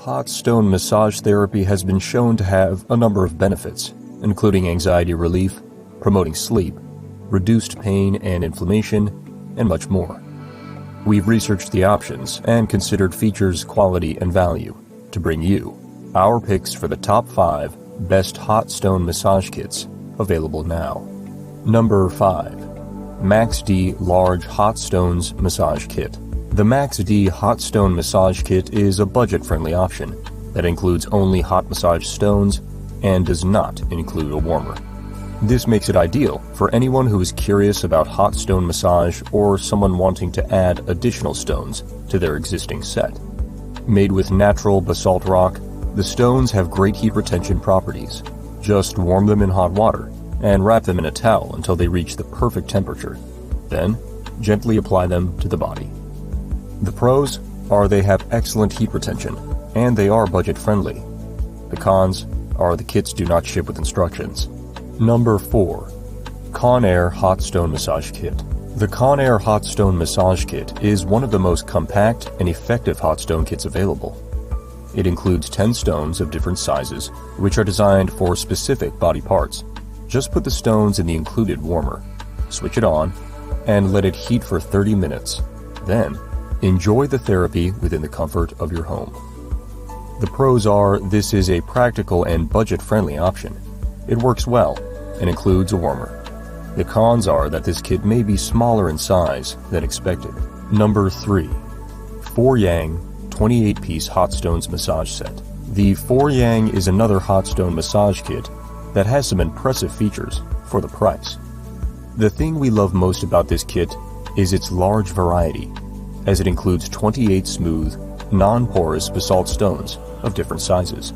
Hot stone massage therapy has been shown to have a number of benefits, including anxiety relief, promoting sleep, reduced pain and inflammation, and much more. We've researched the options and considered features, quality, and value to bring you our picks for the top 5 best hot stone massage kits available now. Number 5. Maxdee Large Hot Stones Massage Kit. The Maxdee Hot Stone Massage Kit is a budget-friendly option that includes only hot massage stones and does not include a warmer. This makes it ideal for anyone who is curious about hot stone massage or someone wanting to add additional stones to their existing set. Made with natural basalt rock, the stones have great heat retention properties. Just warm them in hot water and wrap them in a towel until they reach the perfect temperature. Then, gently apply them to the body. The pros are they have excellent heat retention, and they are budget-friendly. The cons are the kits do not ship with instructions. Number 4. Conair Hot Stone Massage Kit. The Conair Hot Stone Massage Kit is one of the most compact and effective hot stone kits available. It includes 10 stones of different sizes, which are designed for specific body parts. Just put the stones in the included warmer, switch it on, and let it heat for 30 minutes. Then, enjoy the therapy within the comfort of your home. The pros are this is a practical and budget-friendly option. It works well and includes a warmer. The cons are that this kit may be smaller in size than expected. Number 3. 4-Yang 28-piece Hot Stones Massage Set. The 4-Yang is another hot stone massage kit that has some impressive features for the price. The thing we love most about this kit is its large variety, as it includes 28 smooth, non-porous basalt stones of different sizes.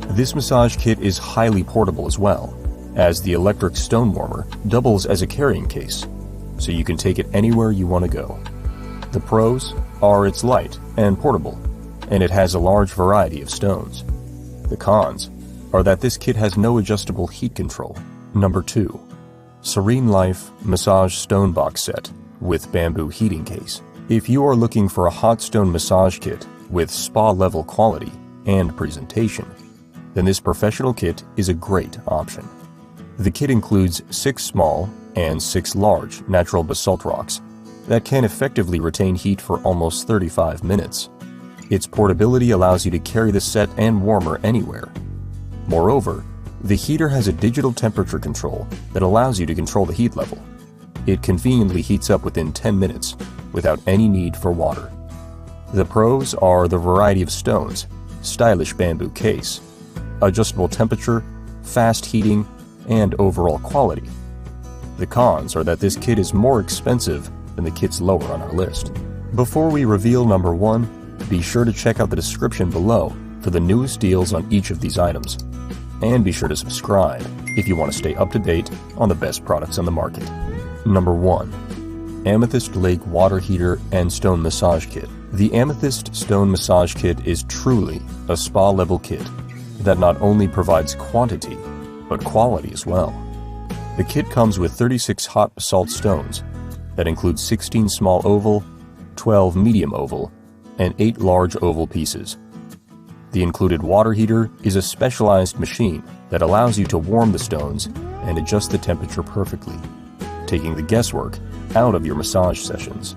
This massage kit is highly portable as well, as the electric stone warmer doubles as a carrying case, so you can take it anywhere you want to go. The pros are it's light and portable, and it has a large variety of stones. The cons are that this kit has no adjustable heat control. Number 2. Serene Life Massage Stone Box Set with Bamboo Heating Case. If you are looking for a hot stone massage kit with spa-level quality and presentation, then this professional kit is a great option. The kit includes 6 small and 6 large natural basalt rocks that can effectively retain heat for almost 35 minutes. Its portability allows you to carry the set and warmer anywhere. Moreover, the heater has a digital temperature control that allows you to control the heat level. It conveniently heats up within 10 minutes without any need for water. The pros are the variety of stones, stylish bamboo case, adjustable temperature, fast heating, and overall quality. The cons are that this kit is more expensive than the kits lower on our list. Before we reveal number 1, be sure to check out the description below for the newest deals on each of these items. And be sure to subscribe if you want to stay up to date on the best products on the market. Number 1. Amethyst Lake Water Heater and Stone Massage Kit. The Amethyst Stone Massage Kit is truly a spa-level kit that not only provides quantity, but quality as well. The kit comes with 36 hot basalt stones that include 16 small oval, 12 medium oval, and 8 large oval pieces. The included water heater is a specialized machine that allows you to warm the stones and adjust the temperature perfectly, taking the guesswork out of your massage sessions.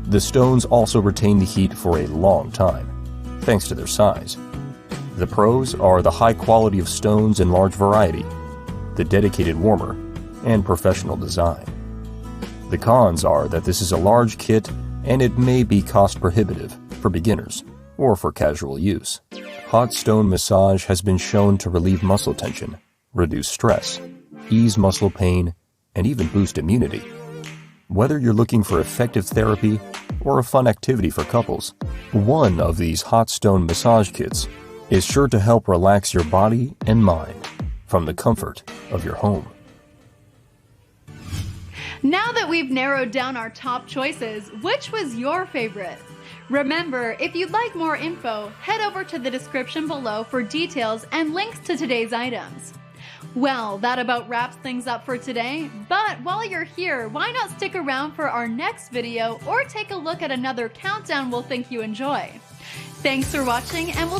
The stones also retain the heat for a long time, thanks to their size. The pros are the high quality of stones and large variety, the dedicated warmer, and professional design. The cons are that this is a large kit and it may be cost prohibitive for beginners or for casual use. Hot stone massage has been shown to relieve muscle tension, reduce stress, ease muscle pain, and even boost immunity. Whether you're looking for effective therapy or a fun activity for couples, one of these hot stone massage kits is sure to help relax your body and mind from the comfort of your home. Now that we've narrowed down our top choices, which was your favorite? Remember, if you'd like more info, head over to the description below for details and links to today's items. Well, that about wraps things up for today, but while you're here, why not stick around for our next video or take a look at another countdown we'll think you enjoy. Thanks for watching, and we'll